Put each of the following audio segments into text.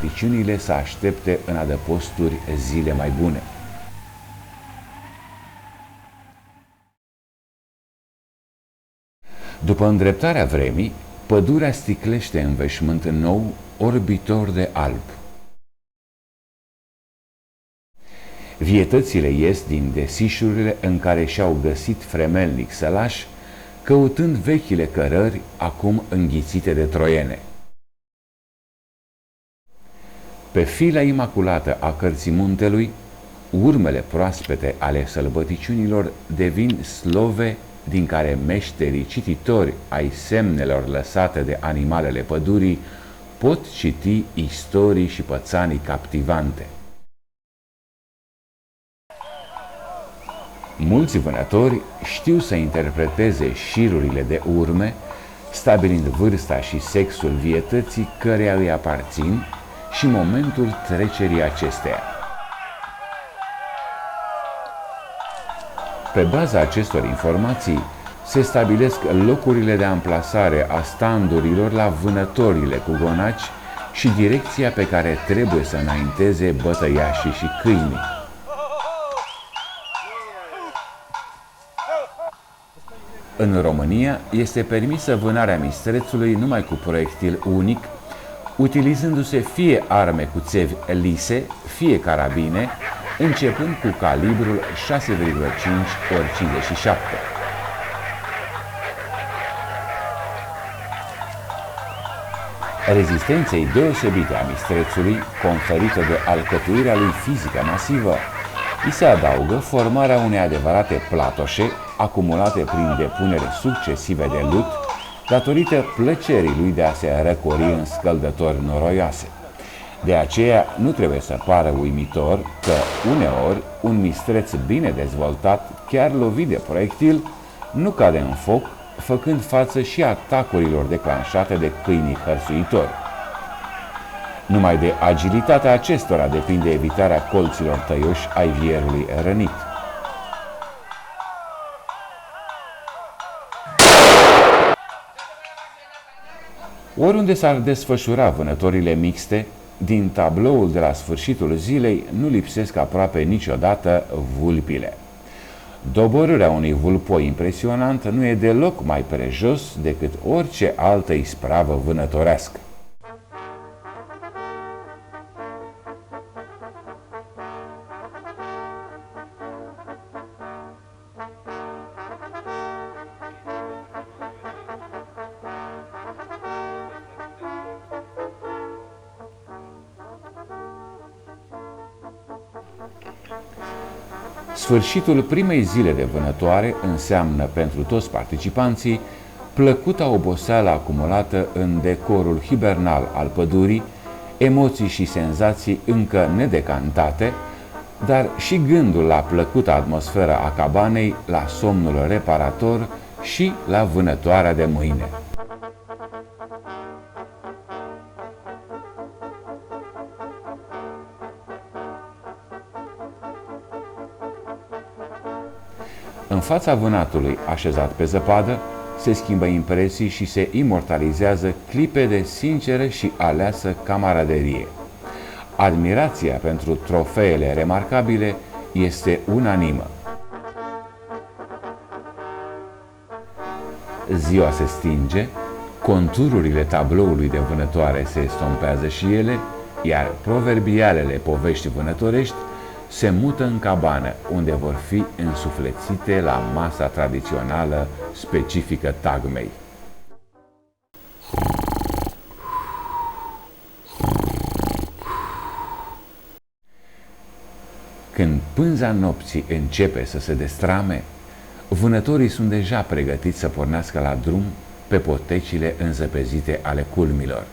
Piciunile să aștepte în adăposturi zile mai bune. După îndreptarea vremii, pădurea sticlește în veșmânt nou orbitor de alb. Vietățile ies din desișurile în care și-au găsit fremelnic sălași, căutând vechile cărări acum înghițite de troiene. Pe fila imaculată a cărții muntelui, urmele proaspete ale sălbăticiunilor devin slove din care meșterii cititori ai semnelor lăsate de animalele pădurii pot citi istorii și pățanii captivante. Mulți vânători știu să interpreteze șirurile de urme, stabilind vârsta și sexul vietății căreia îi aparțin și momentul trecerii acesteia. Pe baza acestor informații se stabilesc locurile de amplasare a standurilor la vânătorile cu gonaci și direcția pe care trebuie să înainteze bătăiașii și câinii. În România este permisă vânarea mistrețului numai cu proiectil unic, utilizându-se fie arme cu țevi lise, fie carabine, începând cu calibrul 6,5x57. Rezistenței deosebite a mistrețului, conferită de alcătuirea lui fizică masivă, îi se adaugă formarea unei adevărate platoșe, acumulate prin depunere succesive de lut, datorită plăcerii lui de a se răcori în scăldători noroioase. De aceea nu trebuie să pară uimitor că, uneori, un mistreț bine dezvoltat, chiar lovit de proiectil, nu cade în foc, făcând față și atacurilor declanșate de câinii hărțuitori. Numai de agilitatea acestora depinde evitarea colților tăioși ai vierului rănit. Oriunde s-ar desfășura vânătorile mixte, din tabloul de la sfârșitul zilei nu lipsesc aproape niciodată vulpile. Doborârea unui vulpoi impresionant nu e deloc mai prejos decât orice altă ispravă vânătorească. Sfârșitul primei zile de vânătoare înseamnă pentru toți participanții plăcuta oboseală acumulată în decorul hibernal al pădurii, emoții și senzații încă nedecantate, dar și gândul la plăcuta atmosferă a cabanei, la somnul reparator și la vânătoarea de mâine. În fața vânatului așezat pe zăpadă, se schimbă impresii și se imortalizează clipe de sinceră și aleasă camaraderie. Admirația pentru trofeele remarcabile este unanimă. Ziua se stinge, contururile tabloului de vânătoare se estompează și ele, iar proverbialele povești vânătorești se mută în cabană, unde vor fi însuflețite la masa tradițională specifică tagmei. Când pânza nopții începe să se destrame, vânătorii sunt deja pregătiți să pornească la drum pe potecile înzăpezite ale culmilor.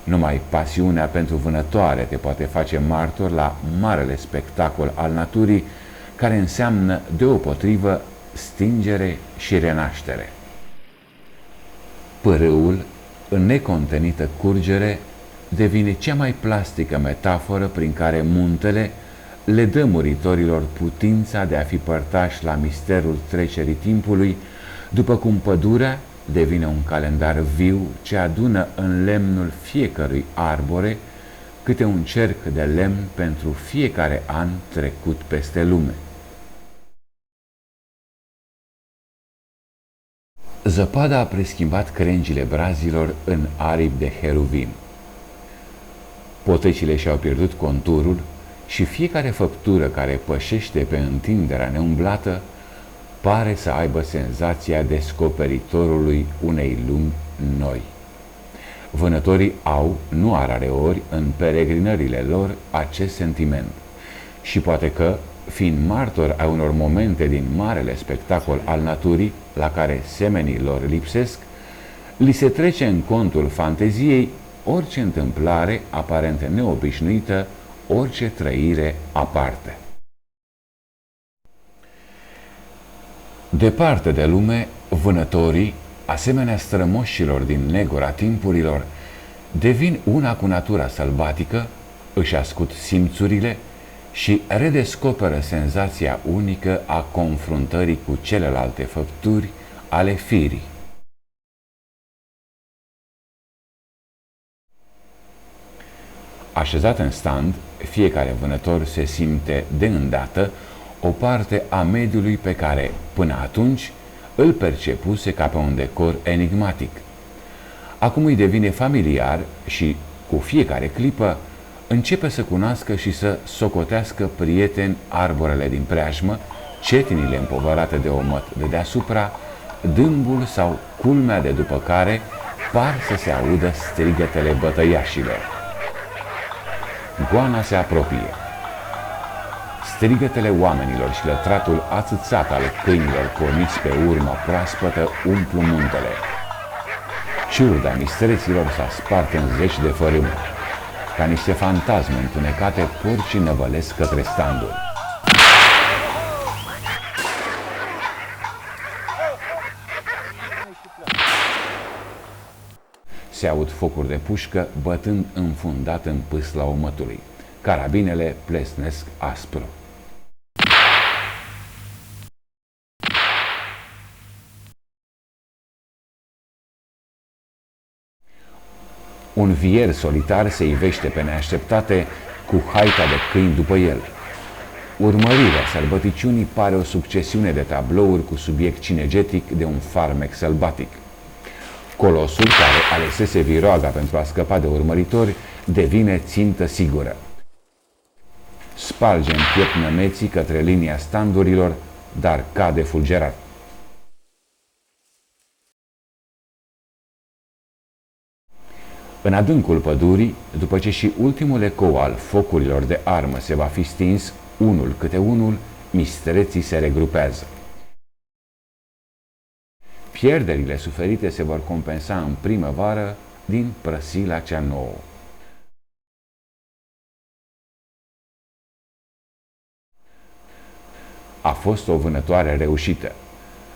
Numai pasiunea pentru vânătoare te poate face martor la marele spectacol al naturii, care înseamnă deopotrivă stingere și renaștere. Pârâul, în necontenită curgere, devine cea mai plastică metaforă prin care muntele le dă muritorilor putința de a fi părtași la misterul trecerii timpului, după cum pădurea devine un calendar viu ce adună în lemnul fiecărui arbore câte un cerc de lemn pentru fiecare an trecut peste lume. Zăpada a preschimbat crengile brazilor în aripi de heruvim. Potecile și-au pierdut conturul și fiecare făptură care pășește pe întinderea neumblată pare să aibă senzația descoperitorului unei lumi noi. Vânătorii au, nu a rare ori, în peregrinările lor acest sentiment și poate că, fiind martori ai unor momente din marele spectacol al naturii la care semenii lor lipsesc, li se trece în contul fanteziei orice întâmplare aparent neobișnuită, orice trăire aparte. Departe de lume, vânătorii, asemenea strămoșilor din negura timpurilor, devin una cu natura sălbatică, își ascult simțurile și redescoperă senzația unică a confruntării cu celelalte făpturi ale firii. Așezat în stand, fiecare vânător se simte de îndată o parte a mediului pe care, până atunci, îl percepuse ca pe un decor enigmatic. Acum îi devine familiar și, cu fiecare clipă, începe să cunoască și să socotească prieteni arborele din preajmă, cetinile împovărate de omăt de deasupra, dâmbul sau culmea de după care par să se audă strigătele bătăiașilor. Goana se apropie. Strigătele oamenilor și lătratul ațățat al câinilor porniți pe urmă proaspătă umplu muntele. Ciurda mistreților s-a spart în zeci de fărâme. Ca niște fantasme întunecate, porcii năvălesc către standuri. Se aud focuri de pușcă bătând înfundat în pâsla omătului. Carabinele plesnesc aspru. Un vier solitar se ivește pe neașteptate cu haita de câini după el. Urmărirea sălbăticiunii pare o succesiune de tablouri cu subiect cinegetic de un farmec sălbatic. Colosul, care alesese viroaga pentru a scăpa de urmăritori, devine țintă sigură. Sparge în piept nămeții către linia standurilor, dar cade fulgerat. În adâncul pădurii, după ce și ultimul ecou al focurilor de armă se va fi stins, unul câte unul, mistreții se regrupează. Pierderile suferite se vor compensa în primăvară din prăsila cea nouă. A fost o vânătoare reușită.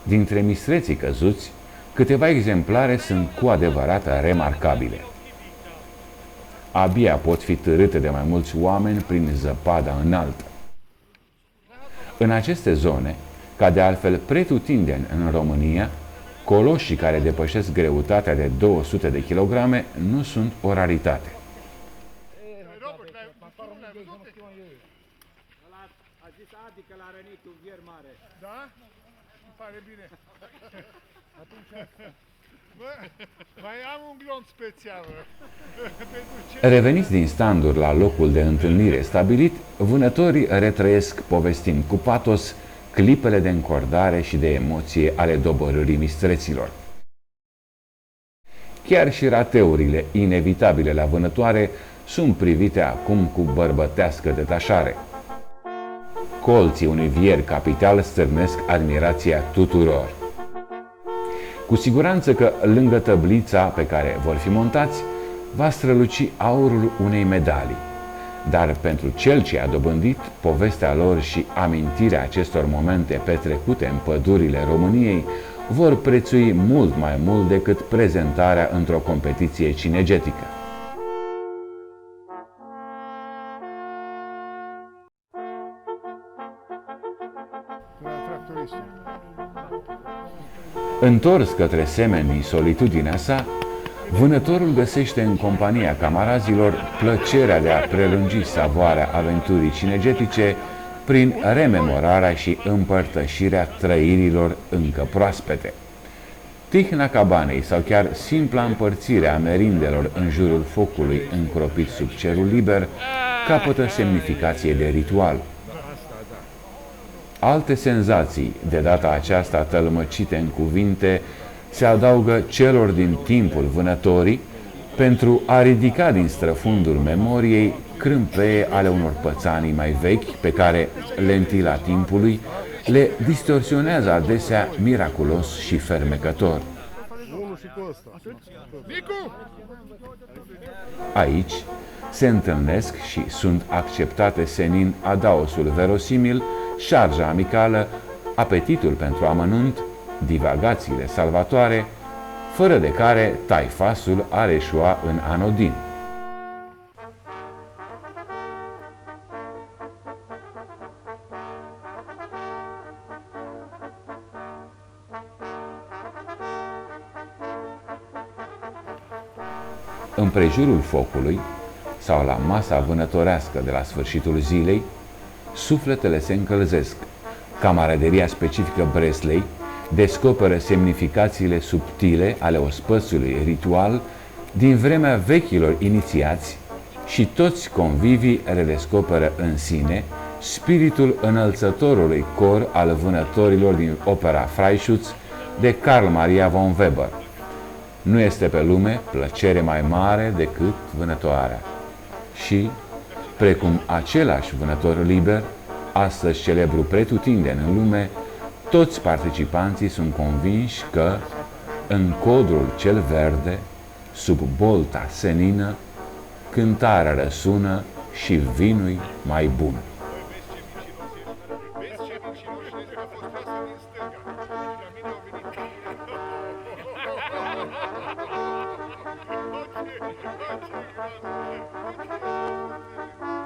Dintre mistreții căzuți, câteva exemplare sunt cu adevărat remarcabile. Abia pot fi târâte de mai mulți oameni prin zăpada înaltă. În aceste zone, ca de altfel pretutindeni în România, coloșii care depășesc greutatea de 200 de kilograme nu sunt o raritate. A zis Adi că l-a rănit un vier mare. Da? Îmi pare bine. Atunci mai am un glonț special. Reveniți din standuri la locul de întâlnire stabilit, vânătorii retrăiesc povestind cu patos clipele de încordare și de emoție ale doborârii mistreților. Chiar și rateurile inevitabile la vânătoare sunt privite acum cu bărbătească detașare. Colții unui vier capital stârnesc admirația tuturor. Cu siguranță că lângă tăblița pe care vor fi montați va străluci aurul unei medalii, dar pentru cel ce a dobândit, povestea lor și amintirea acestor momente petrecute în pădurile României vor prețui mult mai mult decât prezentarea într-o competiție cinegetică. Întors către semen din solitudinea sa, vânătorul găsește în compania camarazilor plăcerea de a prelungi savoarea aventurii cinegetice prin rememorarea și împărtășirea trăirilor încă proaspete. Tihna cabanei sau chiar simpla împărțire a merindelor în jurul focului încropit sub cerul liber capătă semnificație de ritual. Alte senzații, de data aceasta tălmăcite în cuvinte, se adaugă celor din timpul vânătorii pentru a ridica din străfundul memoriei crâmpeie ale unor pățanii mai vechi pe care lentila timpului le distorsionează adesea miraculos și fermecător. Aici se întâlnesc și sunt acceptate senin adaosul verosimil, șarja amicală, apetitul pentru amănunt, divagațiile salvatoare, fără de care taifasul ar eșua în anodin. În prejurul focului, sau la masa vânătorească de la sfârșitul zilei, sufletele se încălzesc. Camaraderia specifică Breslei descoperă semnificațiile subtile ale ospățului ritual din vremea vechilor inițiați și toți convivii redescoperă în sine spiritul înălțătorului cor al vânătorilor din opera Freischütz de Carl Maria von Weber. Nu este pe lume plăcere mai mare decât vânătoarea. Și, precum același vânător liber, astăzi celebru pretutindeni în lume, toți participanții sunt convinși că, în codrul cel verde, sub bolta senină, cântarea răsună și vinul mai bun. Thank you.